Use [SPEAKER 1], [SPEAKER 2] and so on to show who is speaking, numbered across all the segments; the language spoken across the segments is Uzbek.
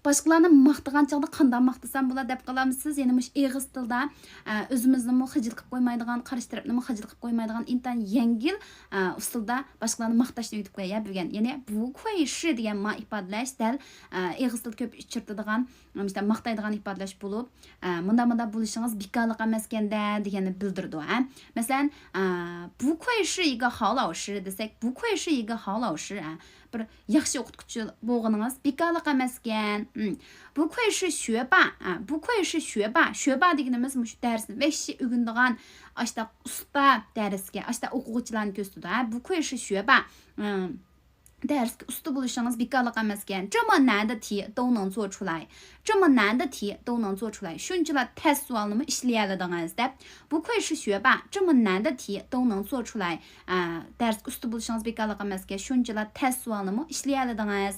[SPEAKER 1] Başqalarını maqtagan çağda qanday maqtasam bular deb qalamsiz. Yani mush eg'iz tilda o'zimizni xijil qilib qo'ymaydigan, qarshi tarafni xijil qilib qo'ymaydigan intan yengil usulda boshqalarni maqtashni yutib qo'ya bilgan. Ya'ni bu qo'yishi degan ma ifodalash dal eg'iz til ko'p uchirtadigan, işte maqtaydigan ifodalash bo'lib, munda bo'lishingiz bekorlik emas ekanda deganni bildirdi. Masalan, bu qo'yishi yiga halaoshi desak, bu qo'yishi yiga halaoshi bir yaxshi o'qituvchi bo'lganingiz bekorlik emas ekan. Bu qo'yishi shuba, bu qo'yishi shuba. Shuba deganimiz mush darsni yaxshi o'rganadigan, ashta usta darsga, ashta o'quvchilarni ko'rsatadi. Bu qo'yishi shuba. Dersga usta bo'lishingiz bekorlik emas ekan. 这么难的题都能做出来，这么难的题都能做出来。shunchalar test savolini ishlay oladingiz deb. Bu qo'yishi shuba, 这么难的题都能做出来. Dersga usta bo'lishingiz bekorlik emas ekan. shunchalar test savolini ishlay oladingiz.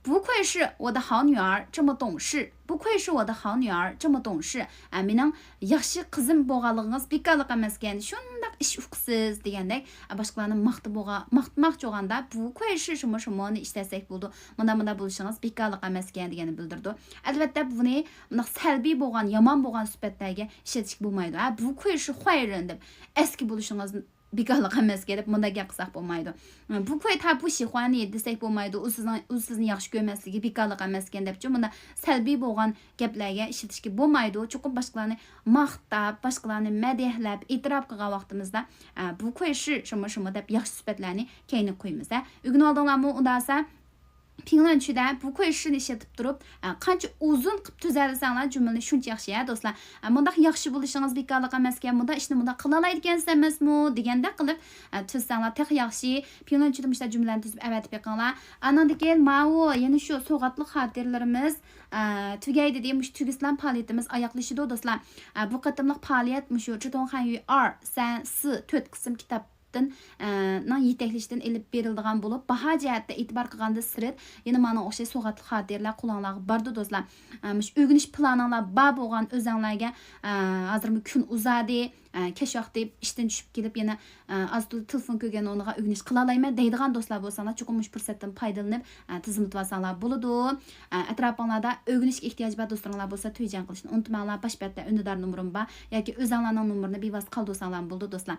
[SPEAKER 1] 不愧是我的好女儿这么懂事，不愧是我的好女儿这么懂事。Mening yaxshi qizim bo'lganligingiz bekorlik emas ekan. Shundaq ish uqsiz degandek, boshqalarni maqtmoqchi bo'lganda bu qo'yishi shimo-shimoni ishlasak bo'ldi. Munda bo'lishingiz bekorlik emas ekan deganini bildirdi. Albatta buni bunaq salbiy bo'lgan, yomon bo'lgan sifatlarga ishlatish bo'lmaydi. Bu qo'yishi xoyrin deb eski bo'lishingiz bekorlik emas deb bunda gap qilsak bo'lmaydi. Bu qo'y ta bu shihvani desak bo'lmaydi. U sizni yaxshi ko'rmasligi bekorlik emas ekan deb bunda salbiy bo'lgan gaplarga ishlatishga bo'lmaydi. Chuqur boshqalarni maqtab, boshqalarni madihlab, e'tirof qilgan vaqtimizda bu qo'yishi shimo deb yaxshi sifatlarni keyinga qo'yamiz. Ugun oldinglarmi undasa Pinglönchida bu qo'yishni ishlatib turib, qancha uzun qilib tuzalsanglar jumlani shuncha yaxshi do'stlar. Bundaq yaxshi bo'lishingiz bekorlik emas ekan, bunda ishni bunda qila oladigansiz emasmi deganda qilib tuzsanglar tex yaxshi. Pinglönchida mushta jumlani tuzib avatib yiqinglar. Andan keyin ma'u yana shu so'g'atli xatirlarimiz tugaydi deb mush tugislan faoliyatimiz oyoqlashidi do'stlar. Bu qatimliq faoliyat mushu Chitonghan Yu R San Si 4 qism kitob yetaklikdan elib berildigan bo'lib, baho jihatda e'tibor qilganda sirat yana mana o'sha so'g'atli xotirlar qo'linglarga bordi do'stlar. Mush o'rganish planinglar bor bo'lgan o'zinglarga hozirmi kun uzadi, kesh vaqti ishdan tushib kelib yana aztul telefon ko'rgan o'rniga o'rganish qila olmayman deydigan do'stlar bo'lsanglar, chuqur mush fursatdan foydalanib tizimlab olsanglar bo'ladi. Atrofingizda o'rganishga ehtiyoj bor do'stlaringlar bo'lsa, to'yjan qilishni unutmanglar. Boshpatda undidar nomerim bor yoki o'zinglarning nomerini bevosita qoldirsanglar bo'ldi do'stlar.